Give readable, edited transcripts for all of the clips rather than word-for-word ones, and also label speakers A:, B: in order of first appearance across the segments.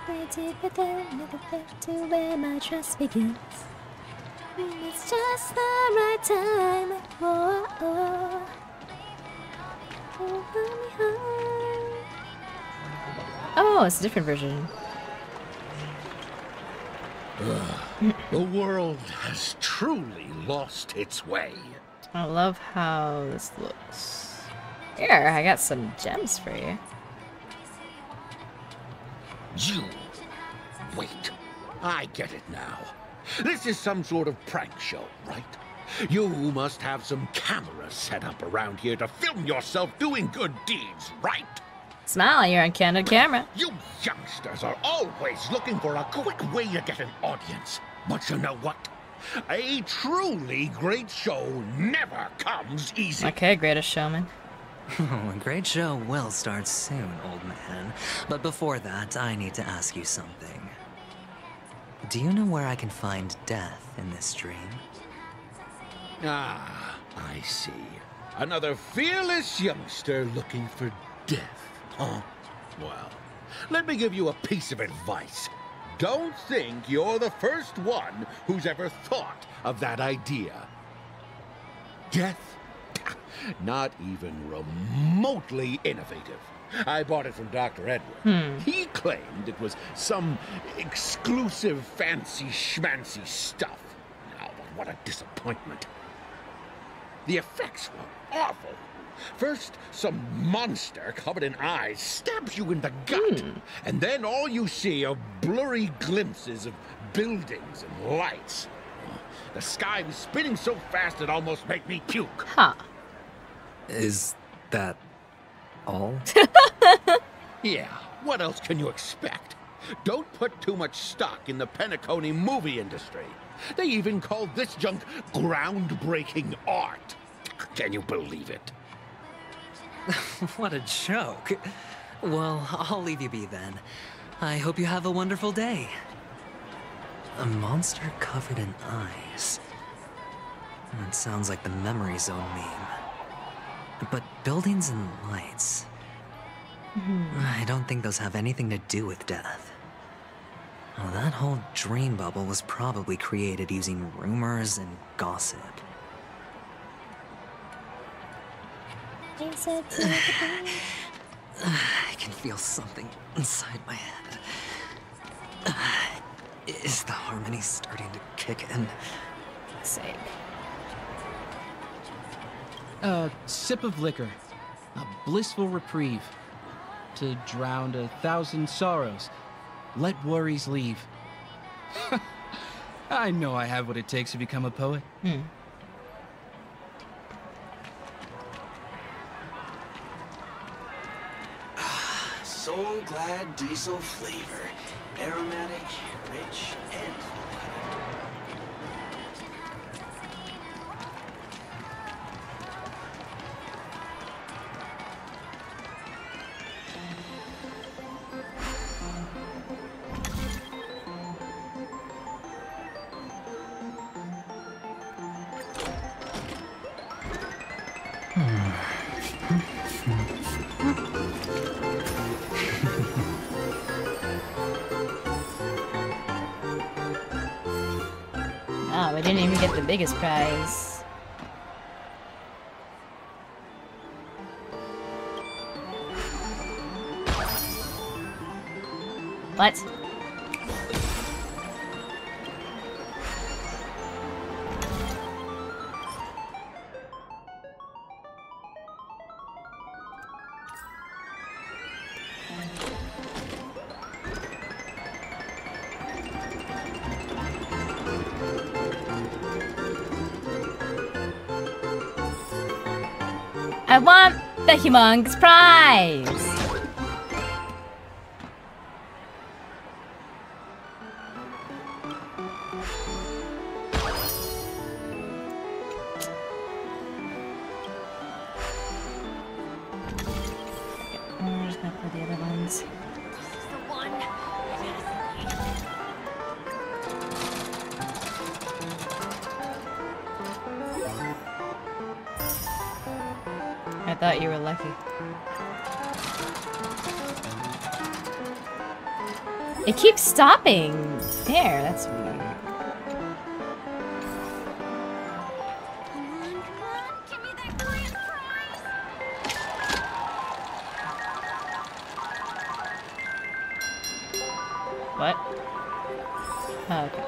A: way deeper than never felt to where my trust begins. It's just the right time. Whoa, oh. Oh, it's a different version.
B: The world has truly lost its way.
A: I love how this looks. Here, I got some gems for you.
B: You... Wait. I get it now. This is some sort of prank show, right? You must have some cameras set up around here to film yourself doing good deeds, right?
A: Smile, you're on candid camera.
B: You youngsters are always looking for a quick way to get an audience. But you know what? A truly great show never comes easy.
A: Okay, greatest showman.
C: Oh, a great show will start soon, old man. But before that, I need to ask you something. Do you know where I can find death in this dream?
B: Ah, I see. Another fearless youngster looking for death, huh? Well, let me give you a piece of advice. Don't think you're the first one who's ever thought of that idea. Death? Not even remotely innovative. I bought it from Dr. Edward. He claimed it was some exclusive fancy schmancy stuff. Oh, but what a disappointment. The effects were awful. First, some monster covered in eyes stabs you in the gut, and then all you see are blurry glimpses of buildings and lights. The sky was spinning so fast it almost made me puke.
A: Huh.
C: Is that all?
B: Yeah, what else can you expect? Don't put too much stock in the Penacony movie industry. They even call this junk groundbreaking art. Can you believe it?
C: What a joke. Well, I'll leave you be then. I hope you have a wonderful day. A monster covered in eyes. That sounds like the memory zone meme. But buildings and lights... I don't think those have anything to do with death. Well, that whole dream bubble was probably created using rumors and gossip. I can feel something inside my head. Is the harmony starting to kick in?
A: Sake.
D: A sip of liquor. A blissful reprieve. To drown 1,000 sorrows. Let worries leave. I know I have what it takes to become a poet.
E: So glad diesel flavor. Aromatic, rich, and
A: Oh, we didn't even get the biggest prize. What? I want the humongous prize! I'm just gonna put the other ones. I thought you were lucky. It keeps stopping. There, that's weird. What? Oh, okay.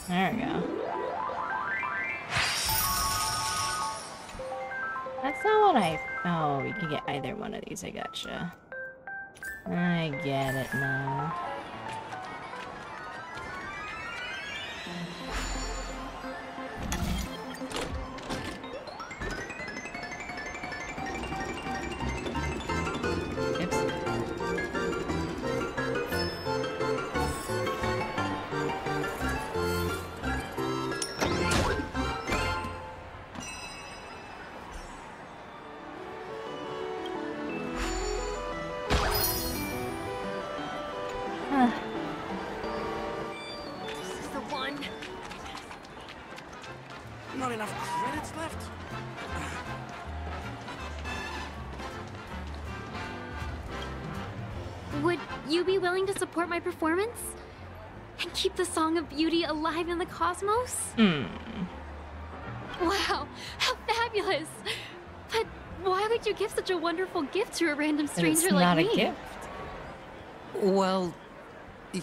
A: There we go. That's not what I... Oh, you can get either one of these. I gotcha. I get it now.
E: Not enough credits left?
F: Would you be willing to support my performance? And keep the Song of Beauty alive in the cosmos? Wow, how fabulous! But why would you give such a wonderful gift to a random stranger like me?
A: It's not a gift.
C: Well,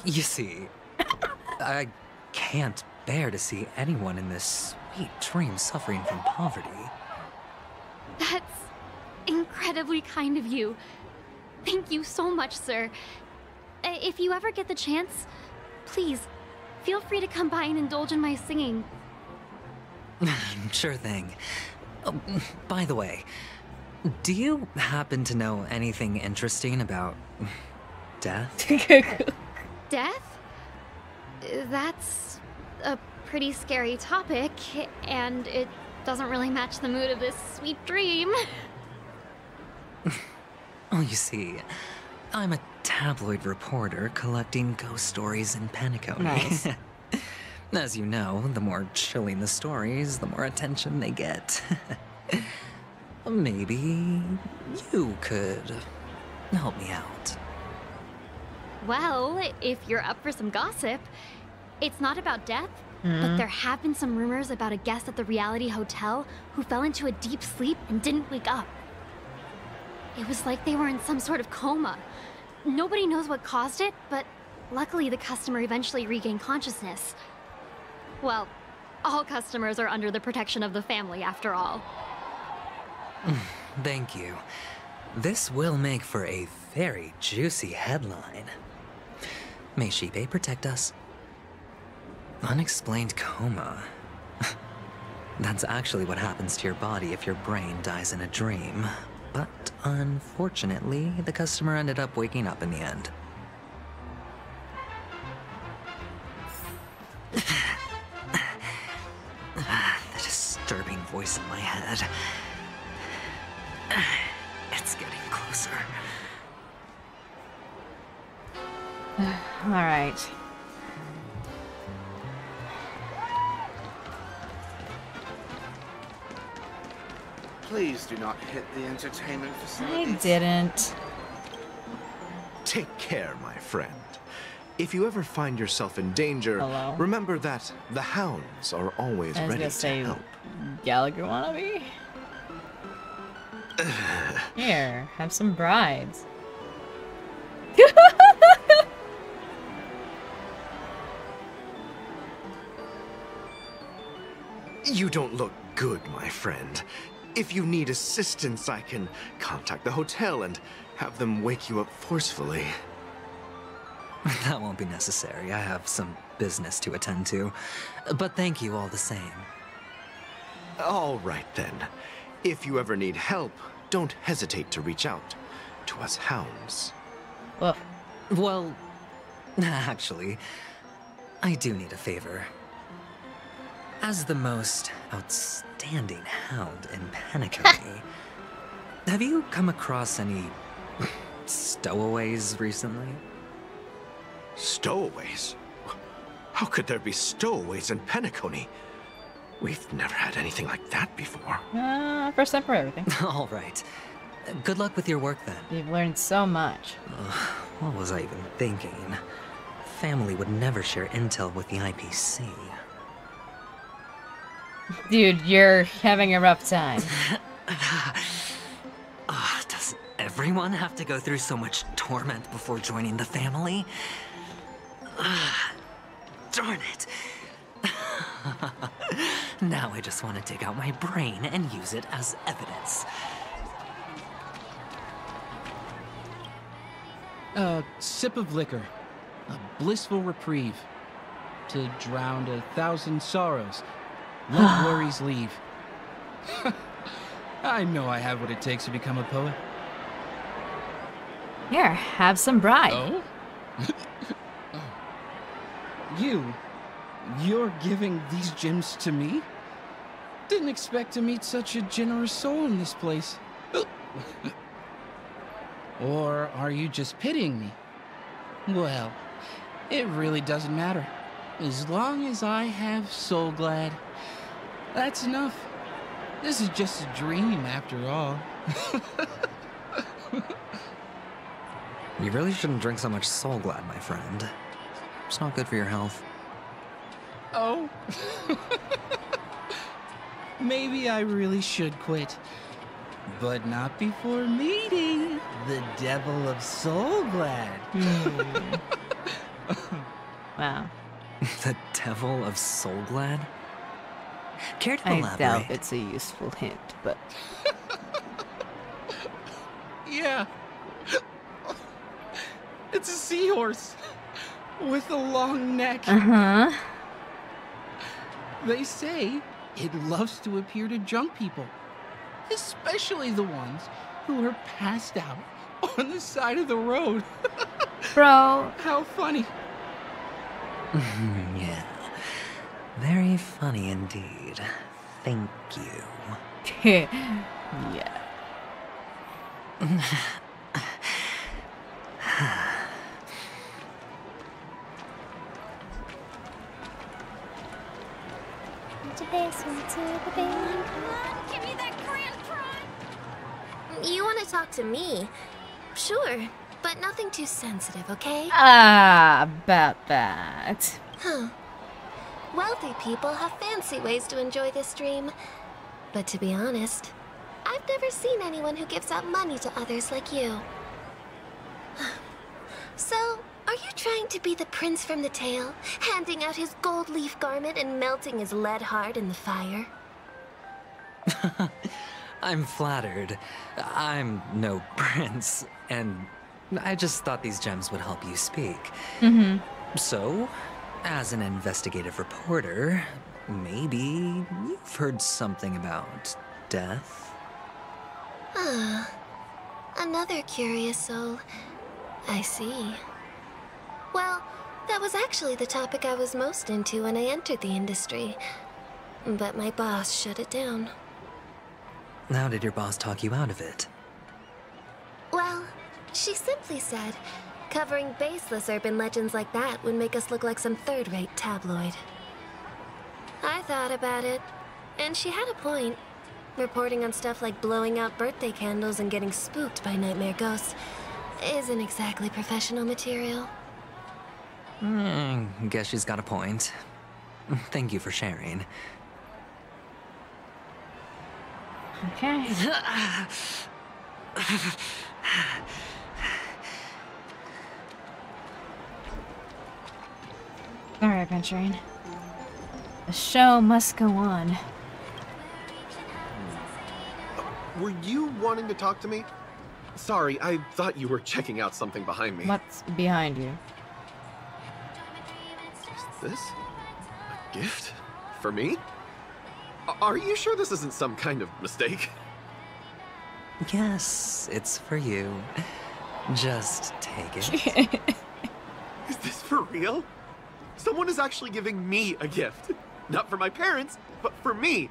C: you see, I can't bear to see anyone in this sweet dream suffering from poverty.
F: That's incredibly kind of you. Thank you so much, sir. If you ever get the chance, please, feel free to come by and indulge in my singing.
C: Sure thing. Oh, by the way, do you happen to know anything interesting about death?
F: Death? That's a pretty scary topic, and it doesn't really match the mood of this sweet dream.
C: Oh, you see, I'm a tabloid reporter collecting ghost stories in Panicone.
A: Nice.
C: As you know, the more chilling the stories, the more attention they get. Maybe you could help me out.
F: Well, if you're up for some gossip, it's not about death, but there have been some rumors about a guest at the reality hotel who fell into a deep sleep and didn't wake up. It was like they were in some sort of coma. Nobody knows what caused it, but luckily the customer eventually regained consciousness. Well, all customers are under the protection of the family, after all.
C: Thank you. This will make for a very juicy headline. May Shibe protect us. Unexplained coma. That's actually what happens to your body if your brain dies in a dream. But unfortunately, the customer ended up waking up in the end. The disturbing voice in my head. It's getting closer.
A: All right.
E: Please do not hit the entertainment
A: I
E: facilities.
A: didn't.
G: Take care, my friend. If you ever find yourself in danger,
A: Hello?
G: remember that the hounds are always
A: I was
G: ready
A: gonna
G: to
A: say
G: help.
A: Gallagher wannabe? Here, have some bribes.
G: You don't look good, my friend. If you need assistance, I can contact the hotel and have them wake you up forcefully.
C: That won't be necessary. I have some business to attend to. But thank you all the same.
G: All right, then. If you ever need help, don't hesitate to reach out to us hounds.
A: Well,
C: Well, actually, I do need a favor. As the most outstanding hound in Panicone, have you come across any stowaways recently?
G: Stowaways? How could there be stowaways in Panicone? We've never had anything like that before.
H: First time for everything.
C: All right. Good luck with your work then.
H: You've learned so much.
C: What was I even thinking? Family would never share intel with the IPC.
H: Dude, you're having a rough time.
C: Does everyone have to go through so much torment before joining the family? Darn it. Now I just want to dig out my brain and use it as evidence.
D: A sip of liquor. A blissful reprieve. To drown 1,000 sorrows. Let worries leave. I know I have what it takes to become a poet.
H: Here, have some bride.
D: Oh? You're giving these gems to me? Didn't expect to meet such a generous soul in this place. Or are you just pitying me? Well, it really doesn't matter. As long as I have Soul Glad, that's enough. This is just a dream after all.
C: You really shouldn't drink so much Soul Glad, my friend. It's not good for your health.
D: Oh? Maybe I really should quit. But not before meeting the Devil of Soul Glad.
H: Wow.
C: The Devil of Soul Glad? Care to
H: I
C: elaborate?
H: doubt it's a useful hint, but...
D: Yeah. It's a seahorse with a long neck.
H: Uh-huh.
D: They say it loves to appear to drunk people, especially the ones who are passed out on the side of the road.
H: Bro.
D: How funny.
C: Yeah. Very funny indeed. Thank you.
H: Yeah.
A: Give me that grand prime! You want to talk to me? Sure, but nothing too sensitive, okay?
H: About that.
A: Huh. Wealthy people have fancy ways to enjoy this dream. But to be honest, I've never seen anyone who gives out money to others like you. So, are you trying to be the prince from the tale, handing out his gold leaf garment and melting his lead heart in the fire?
C: I'm flattered. I'm no prince, and I just thought these gems would help you speak.
H: Mm-hmm.
C: So, as an investigative reporter, maybe you've heard something about death?
A: Ah, another curious soul. I see. Well, that was actually the topic I was most into when I entered the industry. But my boss shut it down.
C: How did your boss talk you out of it?
A: Well, she simply said, covering baseless urban legends like that would make us look like some third-rate tabloid. I thought about it, and she had a point. Reporting on stuff like blowing out birthday candles and getting spooked by nightmare ghosts isn't exactly professional material.
C: Guess she's got a point. Thank you for sharing.
H: Okay. Alright, Venturine. The show must go on.
I: Were you wanting to talk to me? Sorry, I thought you were checking out something behind me.
H: What's behind you?
I: Is this a gift? For me? Are you sure this isn't some kind of mistake?
C: Yes, it's for you. Just take it.
I: Is this for real? Someone is actually giving me a gift. Not for my parents, but for me.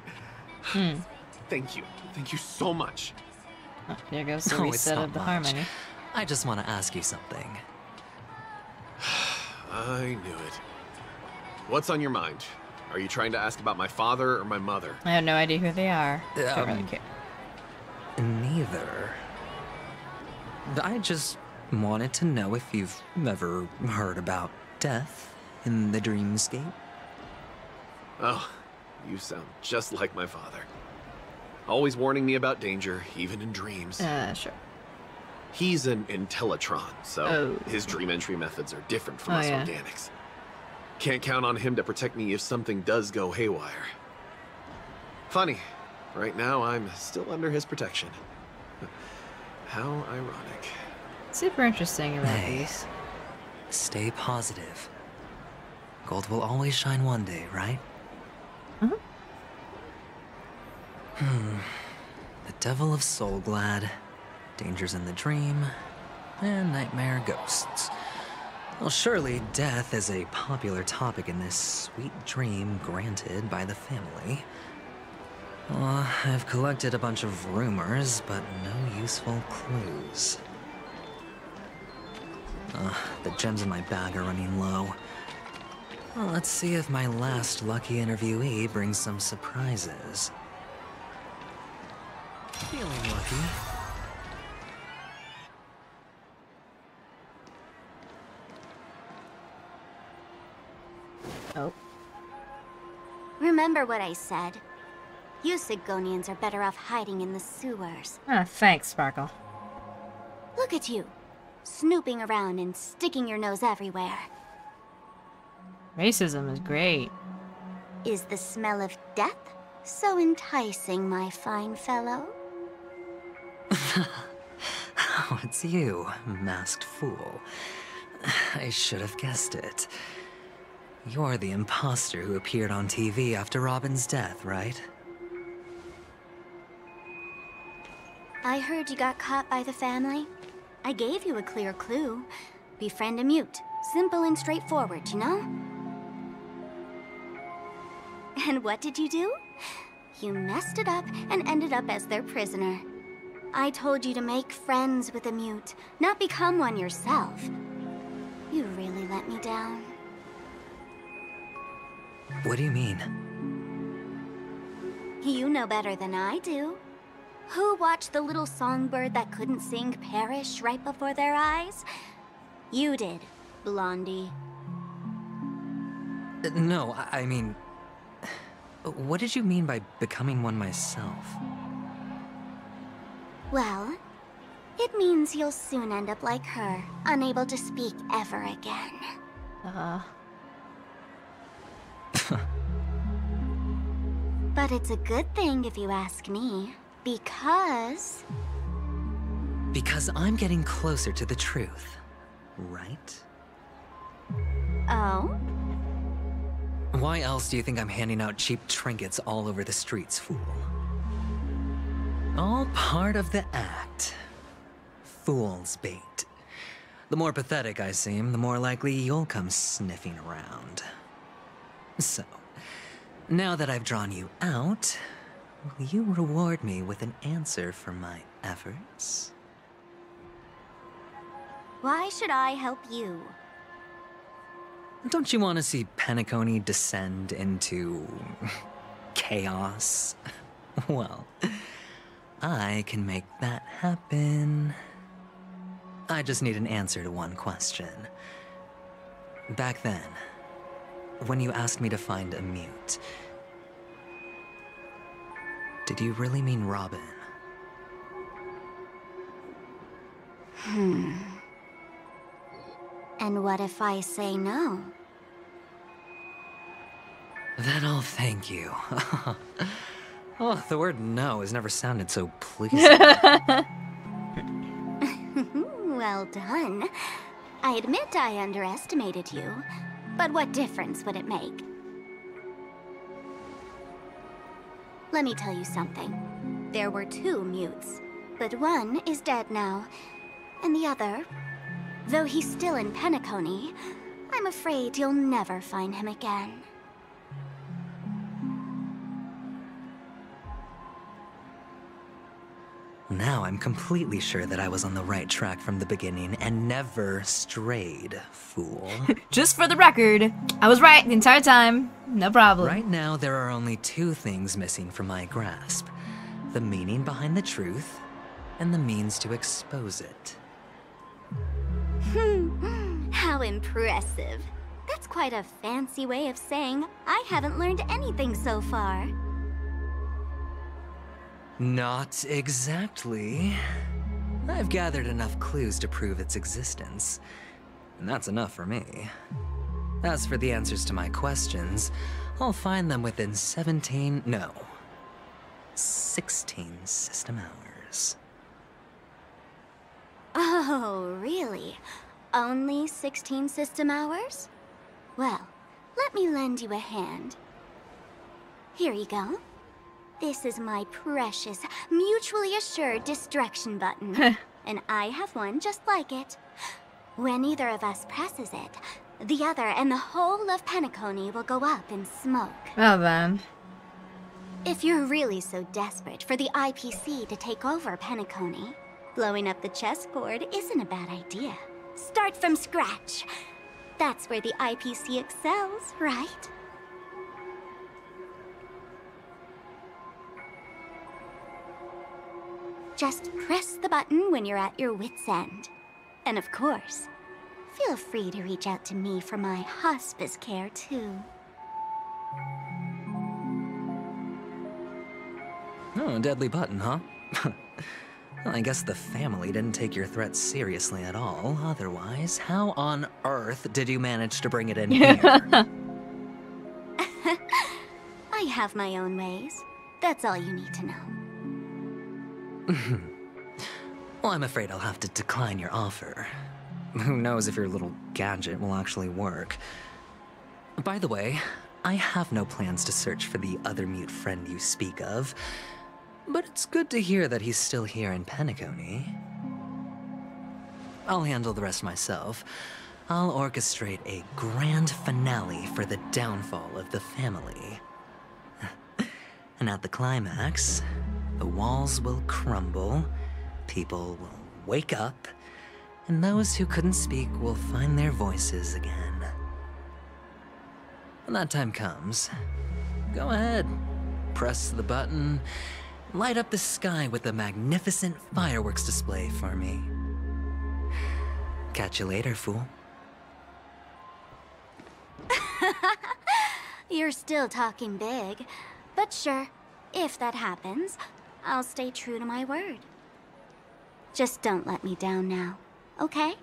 I: Thank you. Thank you so much.
H: Oh, there goes the
C: No, it's
H: reset
C: not
H: of the
C: much.
H: harmony.
C: I just want to ask you something.
I: I knew it. What's on your mind? Are you trying to ask about my father or my mother?
H: I have no idea who they are. Don't really care.
C: Neither. I just wanted to know if you've ever heard about death in the dreamscape.
I: Oh, you sound just like my father. Always warning me about danger, even in dreams.
H: Sure.
I: He's an Intellitron, so his dream entry methods are different from us organics. Can't count on him to protect me if something does go haywire. Funny, right now I'm still under his protection. How ironic.
H: Super interesting about these.
C: Stay positive. Gold will always shine one day, right? The Devil of Soulglad, Dangers in the Dream, and Nightmare Ghosts. Well, surely death is a popular topic in this sweet dream granted by the family. Well, I've collected a bunch of rumors, but no useful clues. The gems in my bag are running low. Well, let's see if my last lucky interviewee brings some surprises. Feeling lucky.
H: Oh.
J: Remember what I said. You Sigonians are better off hiding in the sewers.
H: Ah, thanks, Sparkle.
J: Look at you, snooping around and sticking your nose everywhere.
H: Racism is great.
J: Is the smell of death so enticing, my fine fellow?
C: Oh, it's you, masked fool. I should have guessed it. You're the imposter who appeared on TV after Robin's death, right?
J: I heard you got caught by the family. I gave you a clear clue. Befriend a mute. Simple and straightforward, you know? And what did you do? You messed it up and ended up as their prisoner. I told you to make friends with a mute, not become one yourself. You really let me down.
C: What do you mean?
J: You know better than I do. Who watched the little songbird that couldn't sing perish right before their eyes? You did, Blondie.
C: No, I mean... What did you mean by becoming one myself?
J: Well, it means you'll soon end up like her, unable to speak ever again. But it's a good thing if you ask me, because...
C: Because I'm getting closer to the truth, right?
J: Oh?
C: Why else do you think I'm handing out cheap trinkets all over the streets, fool? All part of the act. Fool's bait. The more pathetic I seem, the more likely you'll come sniffing around. So, now that I've drawn you out, will you reward me with an answer for my efforts?
J: Why should I help you?
C: Don't you want to see Penacony descend into... chaos? Well, I can make that happen. I just need an answer to one question. Back then, when you asked me to find a mute, did you really mean Robin?
J: And what if I say no?
C: Then I'll thank you. Oh, the word no has never sounded so pleasing.
J: Well done. I admit I underestimated you, but what difference would it make? Let me tell you something. There were 2 mutes, but one is dead now, and the other, though he's still in Penacony, I'm afraid you'll never find him again.
C: Now I'm completely sure that I was on the right track from the beginning and never strayed, fool.
H: Just for the record, I was right the entire time. No problem.
C: Right now, there are only two things missing from my grasp. The meaning behind the truth, and the means to expose it.
J: How impressive. That's quite a fancy way of saying I haven't learned anything so far.
C: Not exactly. I've gathered enough clues to prove its existence, and that's enough for me. As for the answers to my questions, I'll find them within 16 system hours.
J: Oh, really? Only 16 system hours? Well, let me lend you a hand. Here you go. This is my precious, mutually assured distraction button. And I have one just like it. When either of us presses it, the other and the whole of Penacony will go up in smoke.
H: Well then.
J: If you're really so desperate for the IPC to take over Penacony, blowing up the chessboard isn't a bad idea. Start from scratch. That's where the IPC excels, right? Just press the button when you're at your wit's end. And of course, feel free to reach out to me for my hospice care too.
C: Oh, a deadly button, huh? Well, I guess the family didn't take your threat seriously at all. Otherwise, how on earth did you manage to bring it in here?
J: I have my own ways. That's all you need to know.
C: Well, I'm afraid I'll have to decline your offer. Who knows if your little gadget will actually work. By the way, I have no plans to search for the other mute friend you speak of, but it's good to hear that he's still here in Penacony. I'll handle the rest myself. I'll orchestrate a grand finale for the downfall of the family. And at the climax, the walls will crumble, people will wake up, and those who couldn't speak will find their voices again. When that time comes, go ahead, press the button, light up the sky with a magnificent fireworks display for me. Catch you later, fool.
J: You're still talking big, but sure, if that happens, I'll stay true to my word. Just don't let me down now, okay?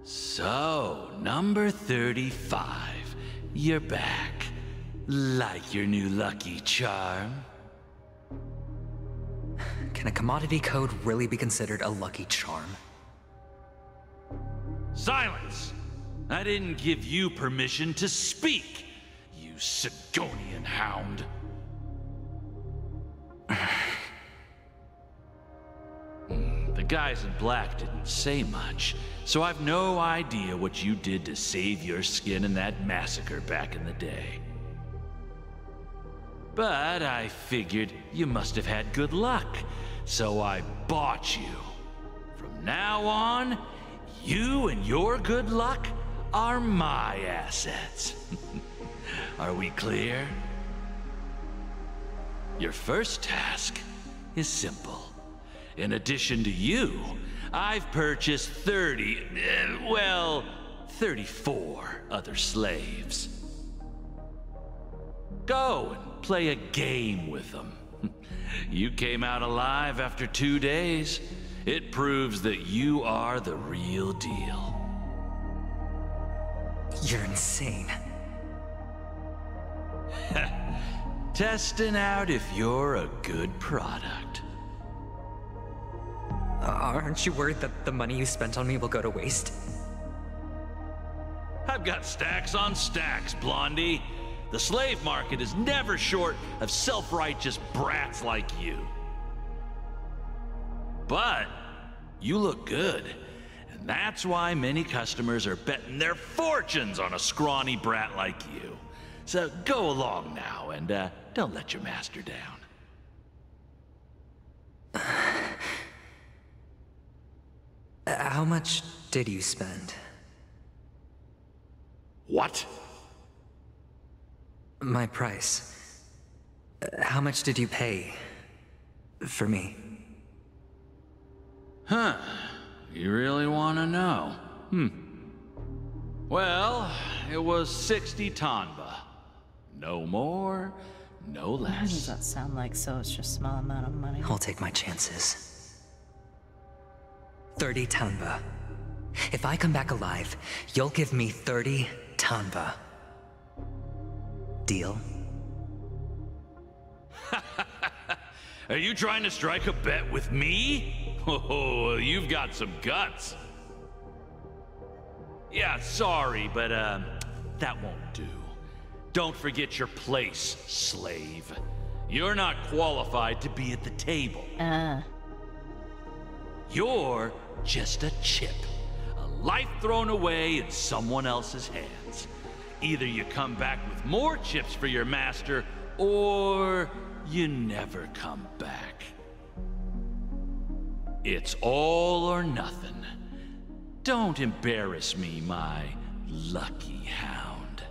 K: So, number 35. You're back. Like your new lucky charm?
C: Can a commodity code really be considered a lucky charm?
K: Silence! I didn't give you permission to speak, you Sidonian hound. The guys in black didn't say much, so I've no idea what you did to save your skin in that massacre back in the day. But I figured you must have had good luck, so I bought you. From now on, you and your good luck are my assets. Are we clear? Your first task is simple. In addition to you, I've purchased 34 other slaves. Go and play a game with them. You came out alive after 2 days. It proves that you are the real deal.
C: You're insane.
K: Testing out if you're a good product.
C: Aren't you worried that the money you spent on me will go to waste?
K: I've got stacks on stacks, Blondie. The slave market is never short of self-righteous brats like you. But you look good, and that's why many customers are betting their fortunes on a scrawny brat like you. So go along now, and don't let your master down.
C: How much did you spend?
I: What?
C: My price. How much did you pay for me?
K: Huh. You really want to know? Well, it was 60 tanba. No more, no less.
H: What does that sound like? So it's just a small amount of money.
C: I'll take my chances. 30 tanba. If I come back alive, you'll give me 30 tanba. Deal?
K: Are you trying to strike a bet with me? Oh, you've got some guts. Yeah, sorry, but that won't do. Don't forget your place, slave. You're not qualified to be at the table. You're just a chip. A life thrown away in someone else's hands. Either you come back with more chips for your master, or you never come back. It's all or nothing. Don't embarrass me, my lucky hound.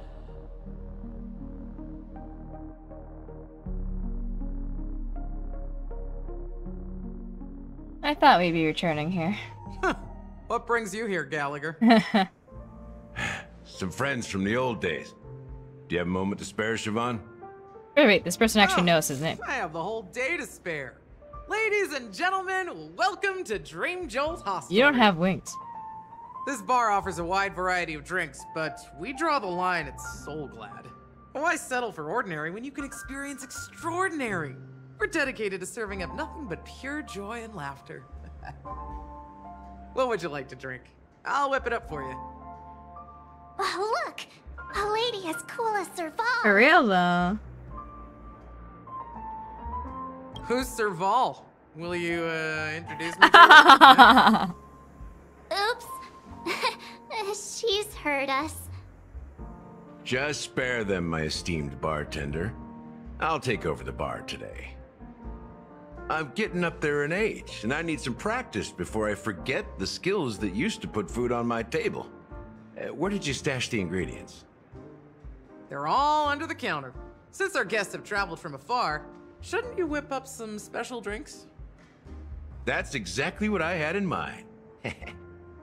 H: I thought we'd be returning here.
L: What brings you here, Gallagher?
M: Some friends from the old days. Do you have a moment to spare, Siobhan?
H: Wait, this person actually knows his name.
L: I have the whole day to spare. Ladies and gentlemen, welcome to Dream Jolt Hostel.
H: You don't have wings.
L: This bar offers a wide variety of drinks, but we draw the line at Soul Glad. Why settle for ordinary when you can experience extraordinary? We're dedicated to serving up nothing but pure joy and laughter. What would you like to drink? I'll whip it up for you.
J: Oh, look! A lady as cool as Serval.
H: For real, though.
L: Who's Serval? Will you, introduce me to her?
J: Oops. She's heard us.
M: Just spare them, my esteemed bartender. I'll take over the bar today. I'm getting up there in age, and I need some practice before I forget the skills that used to put food on my table. Where did you stash the ingredients?
L: They're all under the counter. Since our guests have traveled from afar, shouldn't you whip up some special drinks?
M: That's exactly what I had in mind.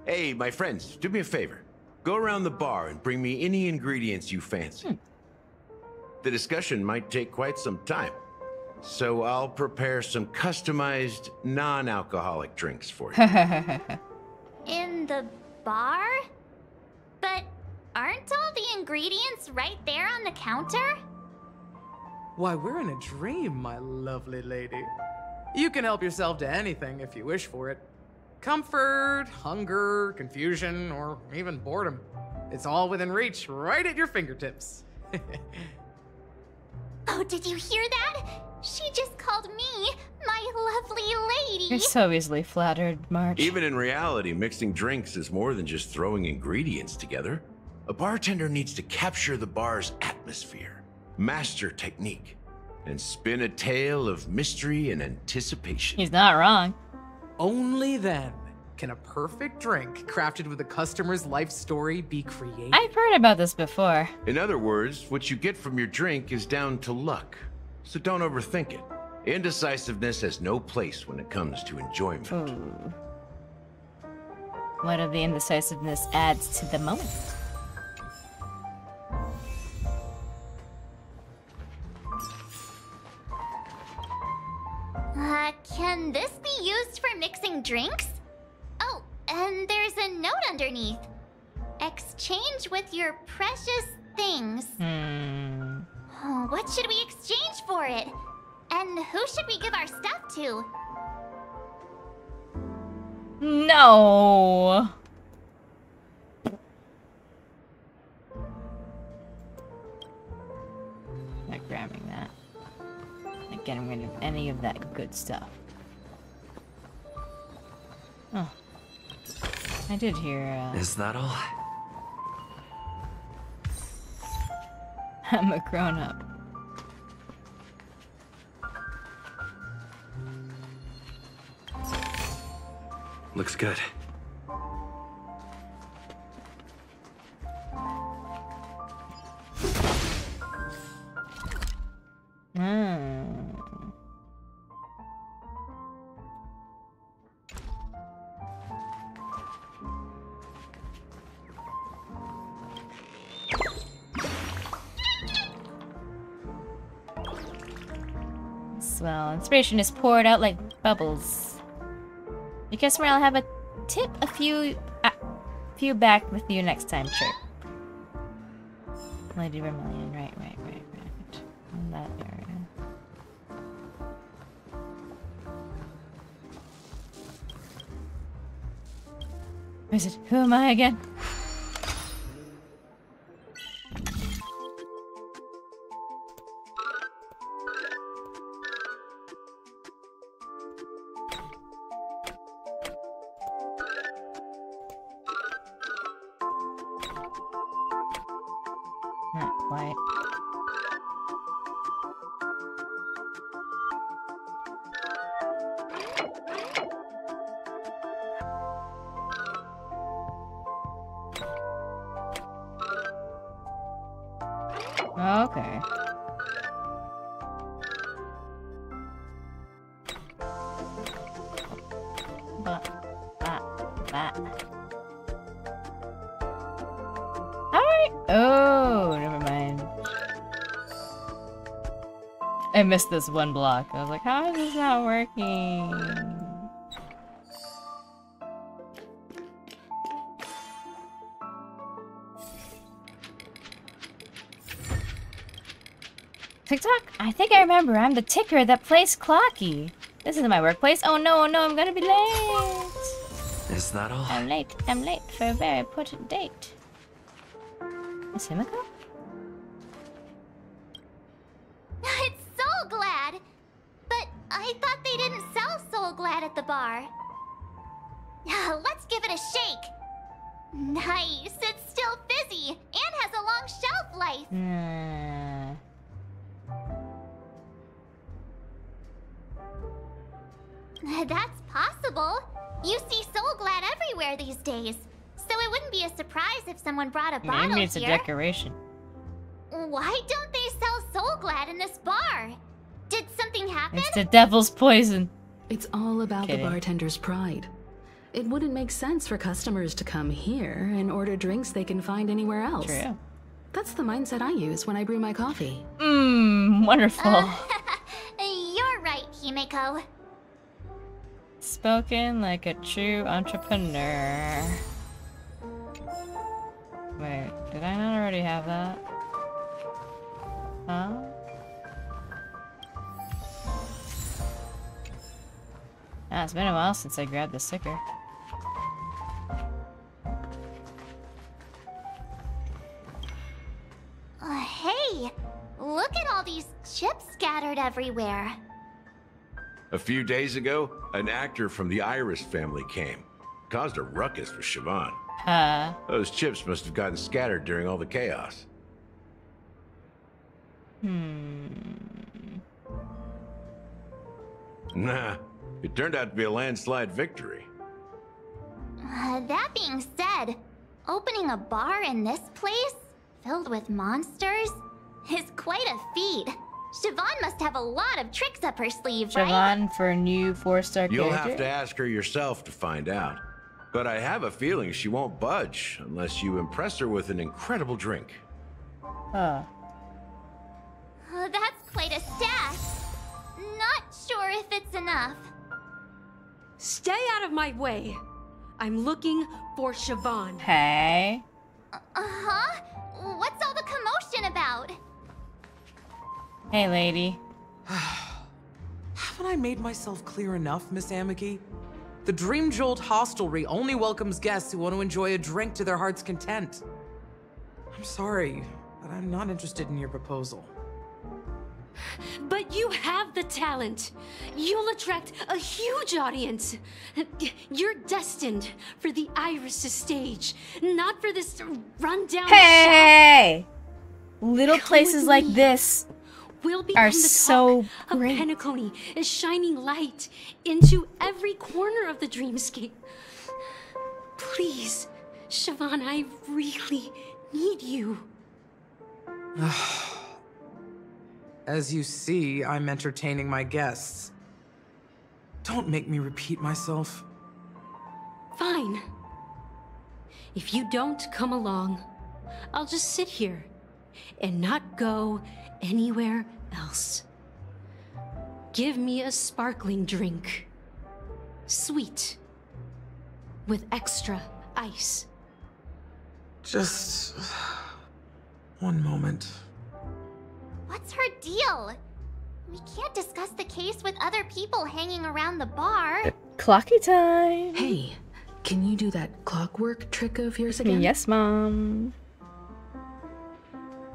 M: Hey, my friends, do me a favor. Go around the bar and bring me any ingredients you fancy. The discussion might take quite some time, so I'll prepare some customized, non-alcoholic drinks for you.
J: In the bar? But aren't all the ingredients right there on the counter?
L: Why, we're in a dream, my lovely lady. You can help yourself to anything if you wish for it. Comfort, hunger, confusion, or even boredom. It's all within reach, right at your fingertips.
J: Oh, did you hear that? She just called me my lovely lady.
H: You're so easily flattered, March.
M: Even in reality, mixing drinks is more than just throwing ingredients together. A bartender needs to capture the bar's atmosphere, master technique, and spin a tale of mystery and anticipation.
H: He's not wrong.
L: Only then can a perfect drink crafted with a customer's life story be created.
H: I've heard about this before.
M: In other words, what you get from your drink is down to luck. So don't overthink it. Indecisiveness has no place when it comes to enjoyment.
H: Ooh. What if the indecisiveness adds to the moment?
J: Can this be used for mixing drinks? Oh, and there's a note underneath. Exchange with your precious things. Oh, what should we exchange for it? And who should we give our stuff to?
H: No. Not grabbing that. Not getting rid of any of that good stuff. Oh. I did hear,
C: Is that all?
H: I'm a grown-up.
I: Looks good.
H: Well, inspiration is poured out like bubbles. I guess I'll have a few back with you next time, sure. Lady Vermilion, right. In that area. Who is it? Who am I again? Not quite. Okay. Alright. Oh, never mind. I missed this one block. I was like, how is this not working? TikTok? I think I remember. I'm the ticker that plays Clocky. This isn't my workplace. Oh no, I'm gonna be late.
C: Is that all?
H: I'm late for a very important date. Is Himiko?
J: It's Soul Glad! But I thought they didn't sell Soul Glad at the bar. Let's give it a shake. Nice, it's still fizzy and has a long shelf life. That's possible. You see Soul Glad everywhere these days. So it wouldn't be a surprise if someone brought a bottle
H: Maybe it's
J: here.
H: a decoration.
J: Why don't they sell Soul Glad in this bar? Did something happen?
H: It's the devil's poison.
N: It's all about
H: Kidding.
N: the bartender's pride. It wouldn't make sense for customers to come here and order drinks they can find anywhere else.
H: True.
N: That's the mindset I use when I brew my coffee.
H: Wonderful.
J: You're right, Himiko.
H: Spoken like a true entrepreneur. Wait, did I not already have that? Huh? Ah, it's been a while since I grabbed the sticker.
J: Hey, look at all these chips scattered everywhere.
M: A few days ago, an actor from the Iris family came. Caused a ruckus for Siobhan.
H: Huh.
M: Those chips must have gotten scattered during all the chaos. Nah, it turned out to be a landslide victory.
J: That being said, opening a bar in this place, filled with monsters, is quite a feat. Siobhan must have a lot of tricks up her sleeve, right?
H: Siobhan for a new 4-star character?
M: You'll have to ask her yourself to find out. But I have a feeling she won't budge unless you impress her with an incredible drink.
H: Huh.
J: That's quite a stash. Not sure if it's enough.
O: Stay out of my way. I'm looking for Siobhan.
H: Hey.
J: Huh? What's all the commotion about?
H: Hey, lady.
L: Haven't I made myself clear enough, Miss Amiki? The Dream Jolt Hostelry only welcomes guests who want to enjoy a drink to their heart's content. I'm sorry, but I'm not interested in your proposal.
O: But you have the talent. You'll attract a huge audience. You're destined for the Iris' stage, not for this rundown
H: Hey! Little places like this
O: will be
H: are
O: the
H: so
O: talk
H: great.
O: of Penacony is shining light into every corner of the dreamscape. Please, Siobhan, I really need you.
L: As you see, I'm entertaining my guests. Don't make me repeat myself.
O: Fine. If you don't come along, I'll just sit here and not go anywhere else. Give me a sparkling drink. Sweet. With extra ice.
L: Just... one moment.
J: What's her deal? We can't discuss the case with other people hanging around the bar.
H: Clocky time.
N: Hey, can you do that clockwork trick of yours again?
H: Yes, Mom.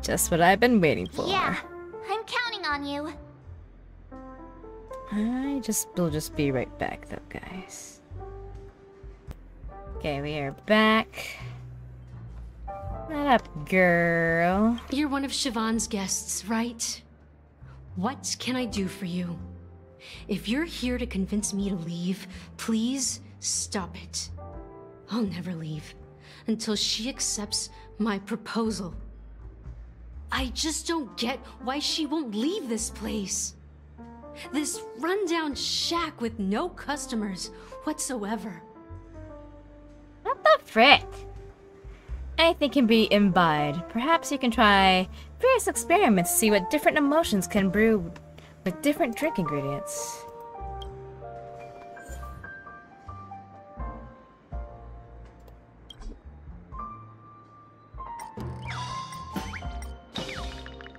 H: Just what I've been waiting for.
J: Yeah, I'm counting on you.
H: We'll just be right back though, guys. Okay, we are back. What up, girl?
O: You're one of Siobhan's guests, right? What can I do for you? If you're here to convince me to leave, please stop it. I'll never leave until she accepts my proposal. I just don't get why she won't leave this place. This rundown shack with no customers whatsoever.
H: What the frick? Anything can be imbibed. Perhaps you can try various experiments to see what different emotions can brew with different drink ingredients.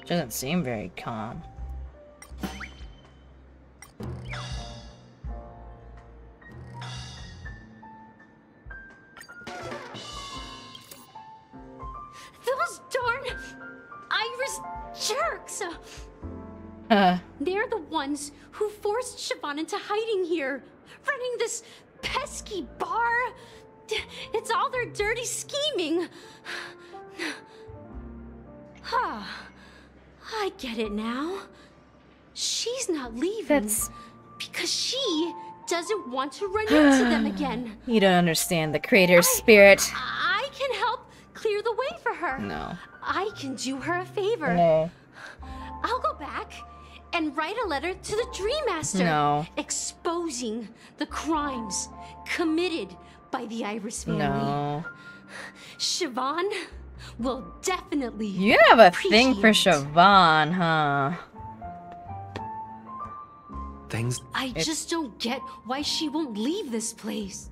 H: Doesn't seem very calm.
O: Those darn Irish jerks! They're the ones who forced Siobhan into hiding here, running this pesky bar. It's all their dirty scheming. I get it now. She's not leaving because she doesn't want to run into them again.
H: You don't understand the creator's spirit.
O: I can help clear the way for her.
H: No.
O: I can do her a favor.
H: No.
O: I'll go back and write a letter to the Dream Master.
H: No.
O: Exposing the crimes committed by the Iris family.
H: No.
O: Siobhan will definitely
H: You have a thing for Siobhan, huh?
O: I just don't get why she won't leave this place.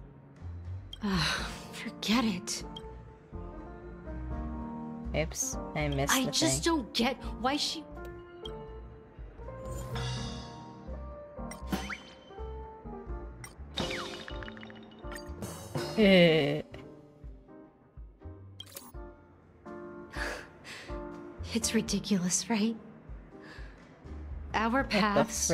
O: Forget it.
H: Oops, I missed
O: I
H: the
O: just
H: thing.
O: don't get why she... It's ridiculous, right? Our paths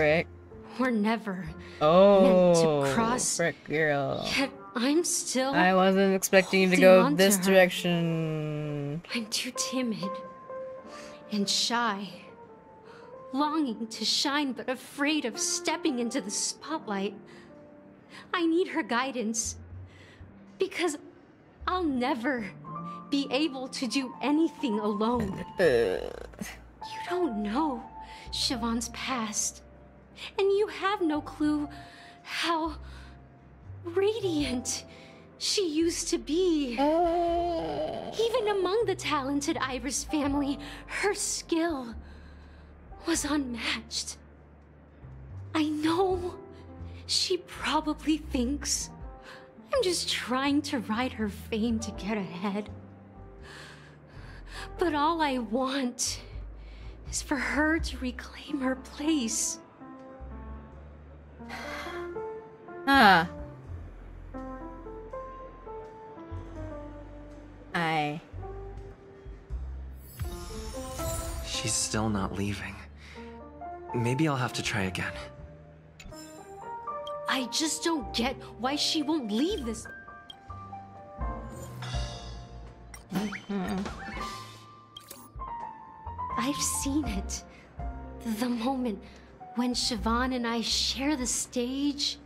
O: were never meant to cross.
H: Frick, girl.
O: Yet I'm still.
H: I wasn't expecting you to go this direction.
O: I'm too timid and shy, longing to shine but afraid of stepping into the spotlight. I need her guidance because I'll never be able to do anything alone. You don't know Siobhan's past, and you have no clue how radiant she used to be. Even among the talented Iris family, her skill was unmatched. I know she probably thinks I'm just trying to ride her fame to get ahead. But all I want is for her to reclaim her place.
G: She's still not leaving. Maybe I'll have to try again.
O: I just don't get why she won't leave this. I've seen it. The moment when Siobhan and I share the stage.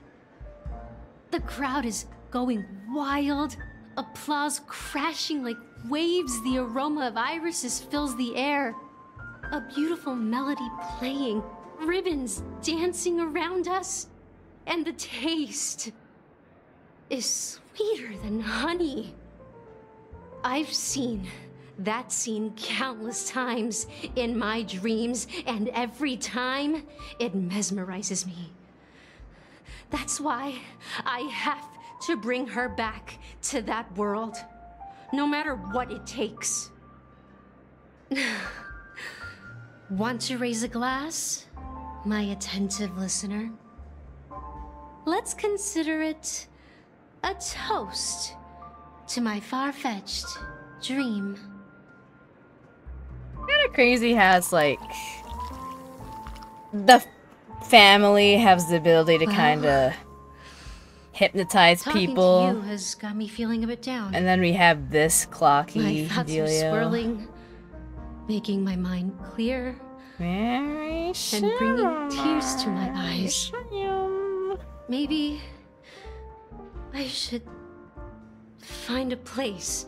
O: The crowd is going wild. Applause crashing like waves. The aroma of irises fills the air. A beautiful melody playing. Ribbons dancing around us. And the taste is sweeter than honey. I've seen that scene countless times in my dreams, and every time it mesmerizes me. That's why I have to bring her back to that world, no matter what it takes. Want to raise a glass, my attentive listener? Let's consider it a toast to my far-fetched dream.
H: Kind of crazy has, like, the family has the ability to kind of hypnotize people.
O: Talking to you has got me feeling a bit down.
H: And then we have this clocky
O: my thoughts are
H: dealio.
O: swirling, making my mind clear.
H: Very
O: and bringing tears to my eyes. Maybe I should find a place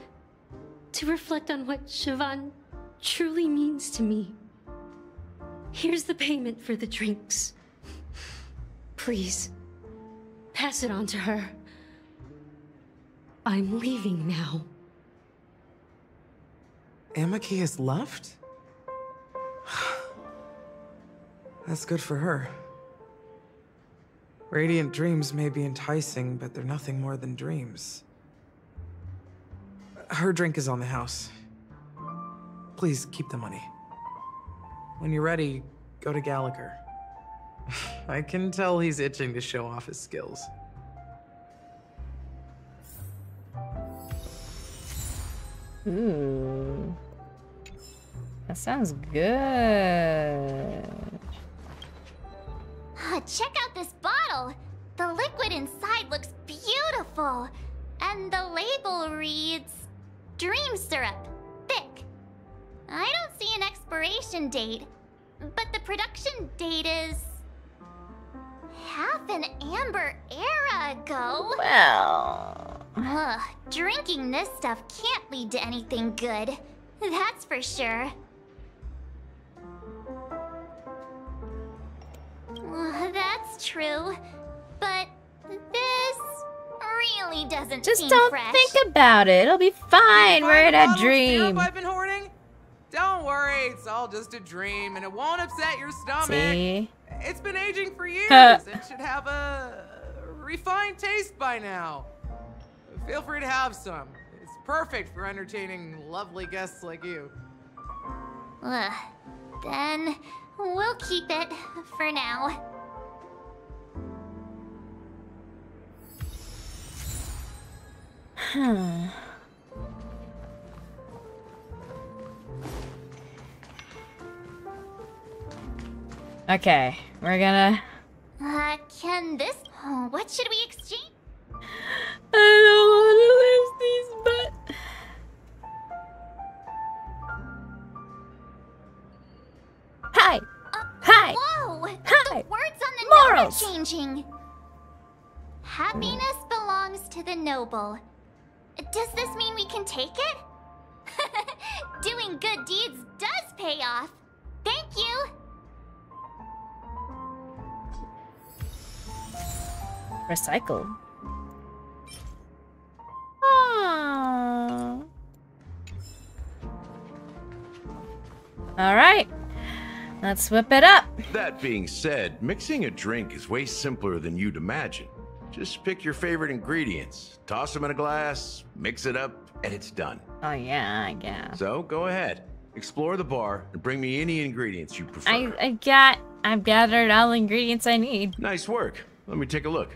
O: to reflect on what Siobhan truly means to me. Here's the payment for the drinks. Please, pass it on to her. I'm leaving now.
L: Amaki has left? That's good for her. Radiant dreams may be enticing, but they're nothing more than dreams. Her drink is on the house. Please keep the money. When you're ready, go to Gallagher. I can tell he's itching to show off his skills.
H: Ooh. That sounds good.
J: Check out this bottle! The liquid inside looks beautiful. And the label reads, Dream Syrup, thick. I don't see an expiration date, but the production date is half an amber era ago.
H: Well...
J: drinking this stuff can't lead to anything good. That's for sure. That's true, but this really doesn't
H: Just
J: seem
H: don't
J: fresh.
H: think about it. It'll be fine. We're in a dream.
L: I've been hoarding? Don't worry, it's all just a dream, and it won't upset your stomach.
H: See?
L: It's been aging for years, and should have a refined taste by now. Feel free to have some. It's perfect for entertaining lovely guests like you.
J: Then we'll keep it for now.
H: Okay, we're gonna...
J: Can this... what should we exchange?
H: I don't want to lose these, but... Hi! Hi!
J: Whoa!
H: Hi!
J: The words on the
H: Morals!
J: note are changing. Happiness belongs to the noble. Does this mean we can take it? Doing good deeds does pay off. Thank you.
H: Recycle. Aww. Alright. Let's whip it up.
M: That being said, mixing a drink is way simpler than you'd imagine. Just pick your favorite ingredients, toss them in a glass, mix it up, and it's done.
H: Oh yeah, I guess.
M: So go ahead, explore the bar, and bring me any ingredients you prefer.
H: I've gathered all the ingredients I need.
M: Nice work. Let me take a look.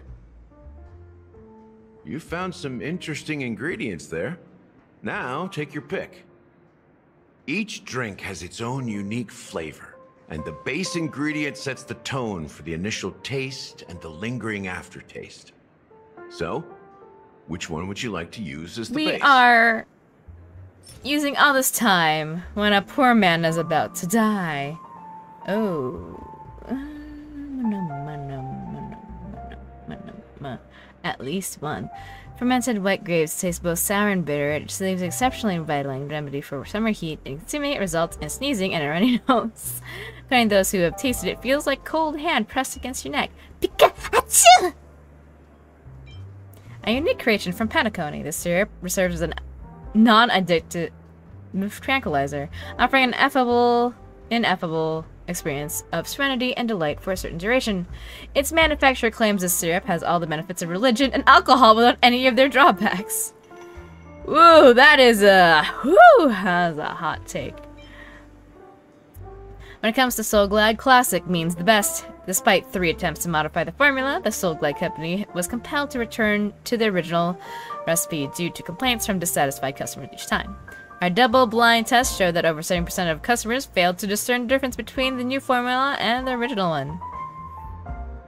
M: You found some interesting ingredients there. Now take your pick. Each drink has its own unique flavor, and the base ingredient sets the tone for the initial taste and the lingering aftertaste. So, which one would you like to use as the base?
H: We are using all this time when a poor man is about to die. Oh. At least one. Fermented white grapes taste both sour and bitter. It leaves an exceptionally revitalizing remedy for summer heat, and consuming it results in sneezing and a runny nose. According to those who have tasted it, feels like cold hand pressed against your neck. Pika-achoo! A unique creation from Penacony. This syrup serves as a non-addictive tranquilizer, offering an ineffable experience of serenity and delight for a certain duration. Its manufacturer claims this syrup has all the benefits of religion and alcohol without any of their drawbacks. Woo, that's a hot take. When it comes to Soul Glad, classic means the best. Despite 3 attempts to modify the formula, the Soul Glad company was compelled to return to the original recipe due to complaints from dissatisfied customers each time. Our double-blind test showed that over 70% of customers failed to discern the difference between the new formula and the original one.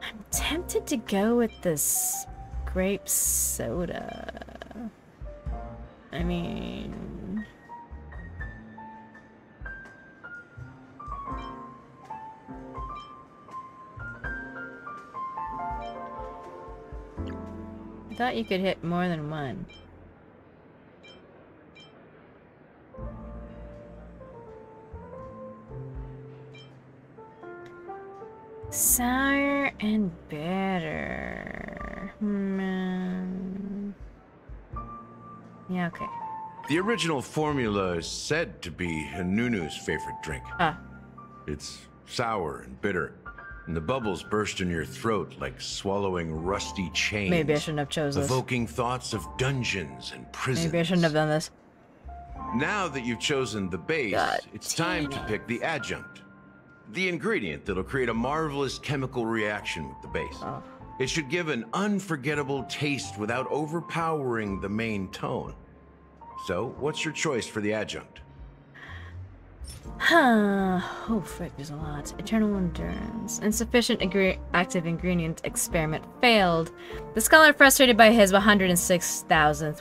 H: I'm tempted to go with this grape soda. I mean... I thought you could hit more than one. Sour and bitter. Yeah, okay.
M: The original formula is said to be Nunu's favorite drink. It's sour and bitter, and the bubbles burst in your throat like swallowing rusty chains.
H: Maybe I shouldn't have chosen this.
M: Evoking thoughts of dungeons and prisons.
H: Maybe I shouldn't have done this.
M: Now that you've chosen the base, it's time to pick the adjunct. The ingredient that'll create a marvelous chemical reaction with the base. It should give an unforgettable taste without overpowering the main tone. So, what's your choice for the adjunct?
H: Oh, frick, there's a lot. Eternal endurance. Insufficient active ingredient experiment failed. The scholar, frustrated by his 106,000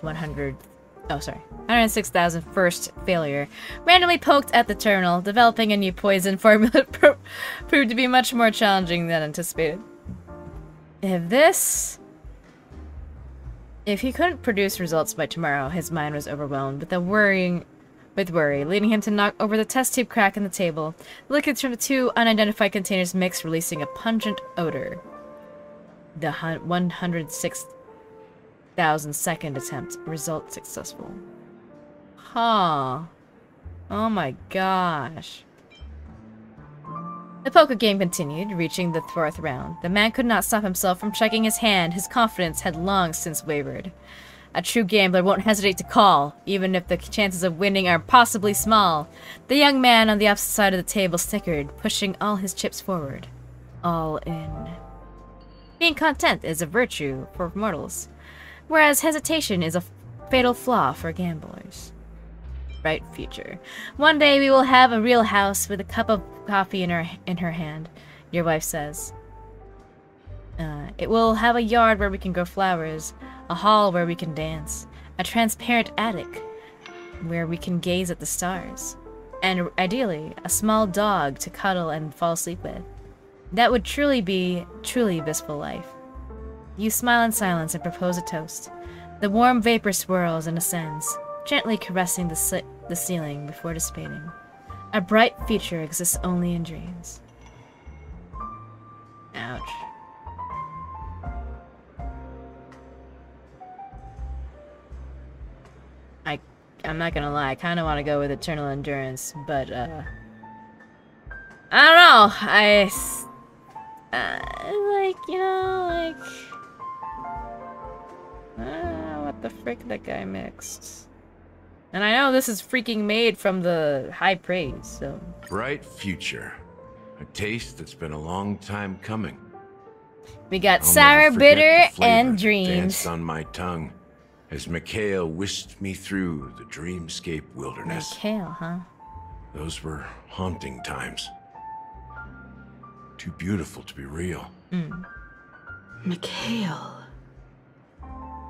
H: first failure, randomly poked at the terminal. Developing a new poison formula proved to be much more challenging than anticipated. If he couldn't produce results by tomorrow, his mind was overwhelmed with worry, leading him to knock over the test tube crack in the table. The liquids from the 2 unidentified containers mixed, releasing a pungent odor. The 106,000 second attempt. Result successful. Huh. Oh my gosh. The poker game continued, reaching the 4th round. The man could not stop himself from checking his hand. His confidence had long since wavered. A true gambler won't hesitate to call, even if the chances of winning are possibly small. The young man on the opposite side of the table snickered, pushing all his chips forward. All in. Being content is a virtue for mortals, whereas hesitation is a fatal flaw for gamblers. Bright future. One day we will have a real house with a cup of coffee in her hand, your wife says. It will have a yard where we can grow flowers, a hall where we can dance, a transparent attic where we can gaze at the stars, and ideally, a small dog to cuddle and fall asleep with. That would truly be blissful life. You smile in silence and propose a toast. The warm vapor swirls and ascends, gently caressing the ceiling before dissipating. A bright future exists only in dreams. Ouch. I'm not gonna lie, I kinda wanna go with Eternal Endurance, but, I don't know, what the frick that guy mixed. And I know this is freaking made from the high praise, so.
M: Bright future. A taste that's been a long time coming.
H: We got sour, bitter, and dreams.
M: Danced on my tongue as Mikhail whisked me through the dreamscape wilderness.
H: Mikhail, huh?
M: Those were haunting times. Too beautiful to be real.
N: Mikhail.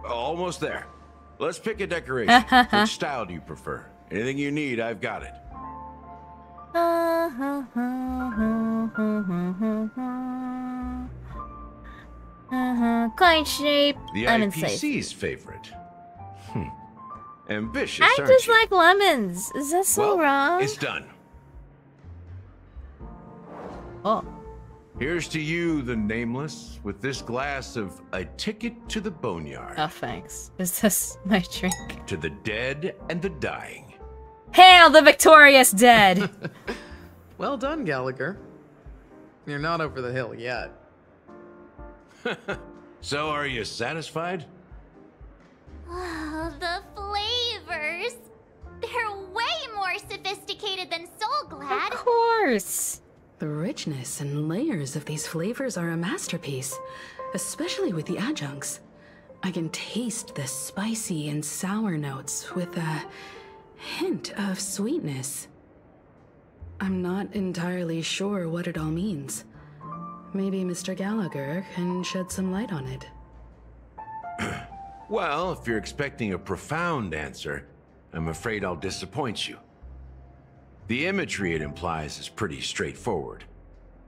M: Almost there. Let's pick a decoration. Which style do you prefer? Anything you need, I've got it.
H: Coin shape.
M: The IPC's favorite. Ambitious,
H: I
M: aren't
H: just
M: you?
H: like lemons. Is that so wrong?
M: It's done.
H: Oh.
M: Here's to you, the nameless, with this glass of a ticket to the boneyard.
H: Oh, thanks. Is this my drink?
M: To the dead and the dying.
H: Hail the victorious dead!
L: Well done, Gallagher. You're not over the hill yet.
M: So, are you satisfied?
J: Oh, the flavors. They're way more sophisticated than Soulglad.
H: Of course.
N: The richness and layers of these flavors are a masterpiece, especially with the adjuncts. I can taste the spicy and sour notes with a hint of sweetness. I'm not entirely sure what it all means. Maybe Mr. Gallagher can shed some light on it.
M: Well, if you're expecting a profound answer, I'm afraid I'll disappoint you. The imagery it implies is pretty straightforward.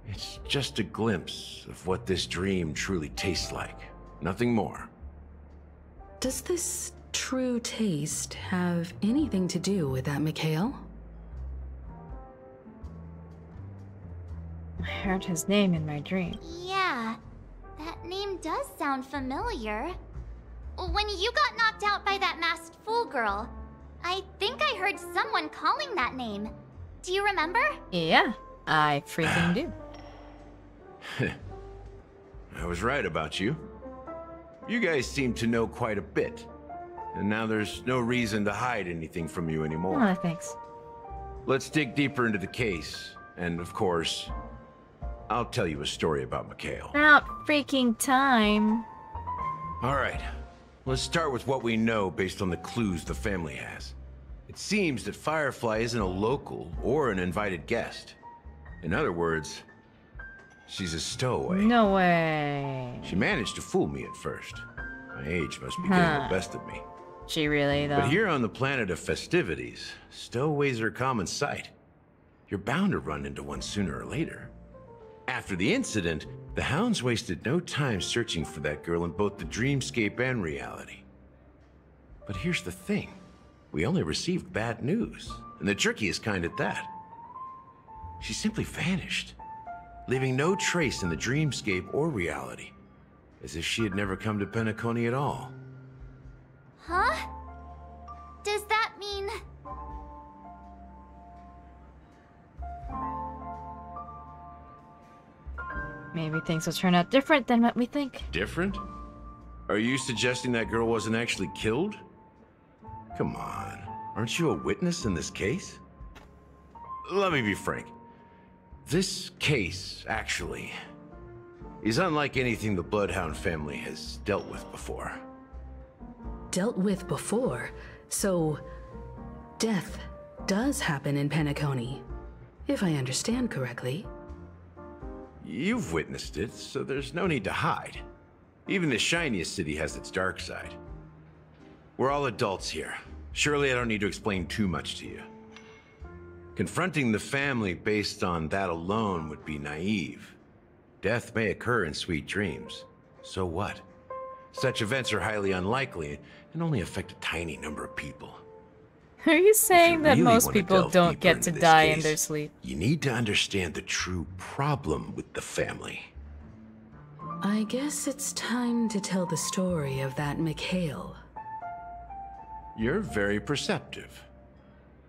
M: It's just a glimpse of what this dream truly tastes like. Nothing more.
N: Does this true taste have anything to do with that Mikhail?
H: I heard his name in my dream.
J: Yeah, that name does sound familiar. When you got knocked out by that masked fool girl, I think I heard someone calling that name. Do you remember?
H: Yeah, I freaking do.
M: I was right about you. You guys seem to know quite a bit. And now there's no reason to hide anything from you anymore.
H: Oh, thanks.
M: Let's dig deeper into the case. And of course, I'll tell you a story about Mikhail.
H: About freaking time.
M: All right. Let's start with what we know based on the clues the family has. It seems that Firefly isn't a local or an invited guest. In other words, she's a stowaway.
H: No way.
M: She managed to fool me at first. My age must be getting the best of me.
H: She really, though?
M: But here on the planet of festivities, stowaways are a common sight. You're bound to run into one sooner or later. After the incident, the hounds wasted no time searching for that girl in both the dreamscape and reality. But here's the thing. We only received bad news, and the trickiest kind at that. She simply vanished, leaving no trace in the dreamscape or reality, as if she had never come to Penacony at all.
J: Huh? Does that mean...
H: Maybe things will turn out different than what we think.
M: Different? Are you suggesting that girl wasn't actually killed? Come on, aren't you a witness in this case? Let me be frank. This case, actually, is unlike anything the Bloodhound family has dealt with before.
N: Dealt with before? So, death does happen in Penacony, if I understand correctly.
M: You've witnessed it, so there's no need to hide. Even the shiniest city has its dark side. We're all adults here. Surely I don't need to explain too much to you. Confronting the family based on that alone would be naive. Death may occur in sweet dreams. So what? Such events are highly unlikely and only affect a tiny number of people.
H: Are you saying that
M: really
H: most people don't get to die in their sleep?
M: You need to understand the true problem with the family.
N: I guess it's time to tell the story of that Mikhail.
M: You're very perceptive.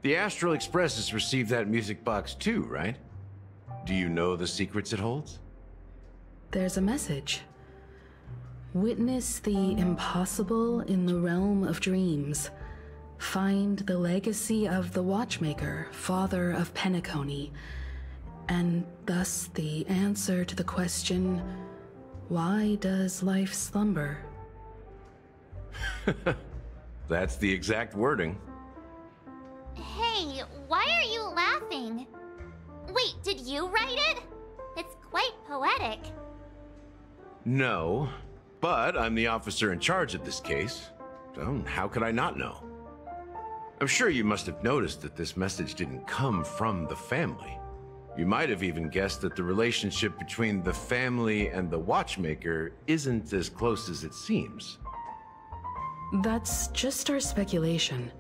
M: The Astral Express has received that music box too, right? Do you know the secrets it holds?
N: There's a message. Witness the impossible in the realm of dreams. Find the legacy of the Watchmaker, father of Penacony, and thus the answer to the question, why does life slumber?
M: That's the exact wording.
J: Hey, why are you laughing? Wait, did you write it? It's quite poetic.
M: No, but I'm the officer in charge of this case, so how could I not know? I'm sure you must have noticed that this message didn't come from the family. You might have even guessed that the relationship between the family and the Watchmaker isn't as close as it seems.
N: That's just our speculation.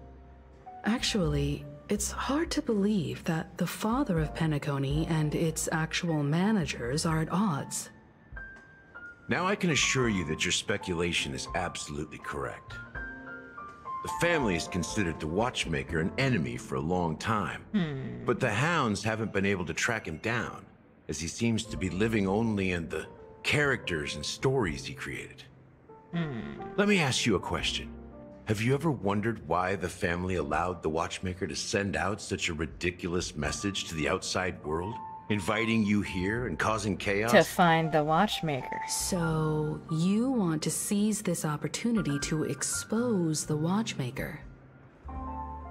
N: Actually, it's hard to believe that the father of Penacony and its actual managers are at odds.
M: Now I can assure you that your speculation is absolutely correct. The family has considered the Watchmaker an enemy for a long time. But the hounds haven't been able to track him down, as he seems to be living only in the characters and stories he created. Let me ask you a question. Have you ever wondered why the family allowed the Watchmaker to send out such a ridiculous message to the outside world? Inviting you here and causing chaos?
H: To find the Watchmaker.
N: So, you want to seize this opportunity to expose the Watchmaker?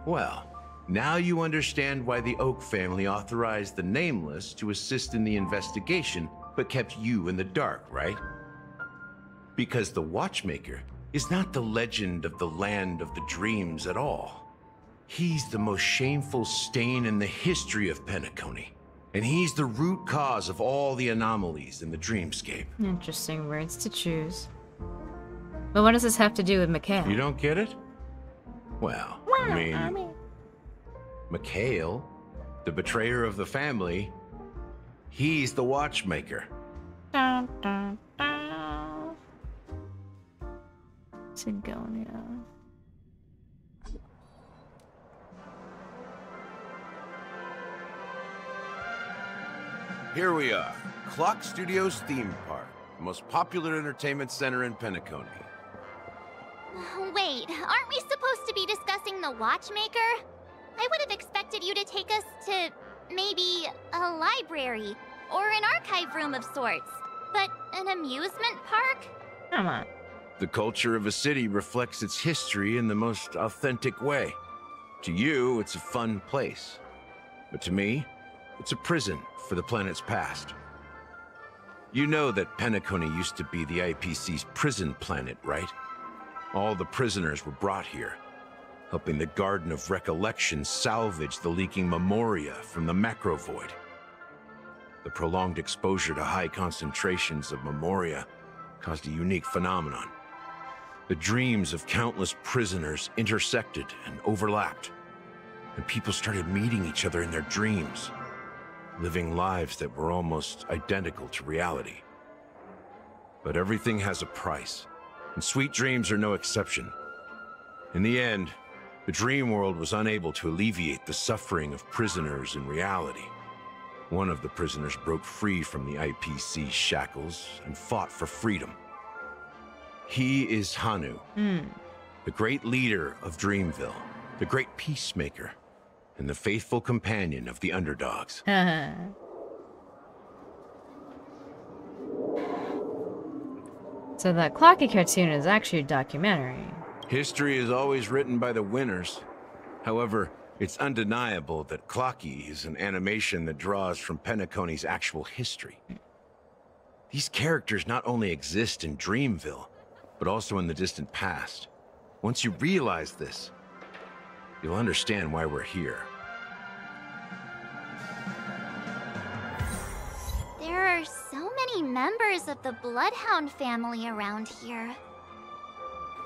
M: Well, now you understand why the Oak family authorized the Nameless to assist in the investigation, but kept you in the dark, right? Because the Watchmaker is not the legend of the Land of the Dreams at all. He's the most shameful stain in the history of Penacony. And he's the root cause of all the anomalies in the dreamscape.
H: Interesting words to choose. But what does this have to do with Mikhail?
M: You don't get it? Well, I mean... Mikhail, the betrayer of the family, he's the Watchmaker.
H: Dun, dun, dun. Sigonia.
M: Here we are, Clock Studios theme park, the most popular entertainment center in Penacony.
J: Wait, aren't we supposed to be discussing the Watchmaker? I would have expected you to take us to maybe a library or an archive room of sorts. But an amusement park?
H: Come on.
M: The culture of a city reflects its history in the most authentic way. To you, it's a fun place. But to me, it's a prison for the planet's past. You know that Penacony used to be the IPC's prison planet, right? All the prisoners were brought here, helping the Garden of Recollection salvage the leaking memoria from the macro void. The prolonged exposure to high concentrations of memoria caused a unique phenomenon. The dreams of countless prisoners intersected and overlapped, and people started meeting each other in their dreams, living lives that were almost identical to reality. But everything has a price, and sweet dreams are no exception. In the end, the dream world was unable to alleviate the suffering of prisoners in reality. One of the prisoners broke free from the IPC's shackles and fought for freedom. He is Hanu, the great leader of Dreamville, the great peacemaker, and the faithful companion of the underdogs.
H: So that Clocky cartoon is actually a documentary.
M: History is always written by the winners. However, it's undeniable that Clocky is an animation that draws from Penacony's actual history. These characters not only exist in Dreamville, but also in the distant past. Once you realize this, you'll understand why we're here.
J: There are so many members of the Bloodhound family around here.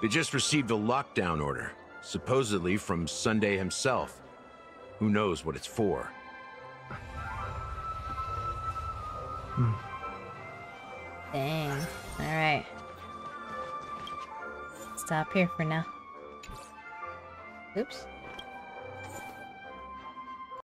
M: They just received a lockdown order, supposedly from Sunday himself. Who knows what it's for?
H: Dang. Alright. Stop here for now. Oops.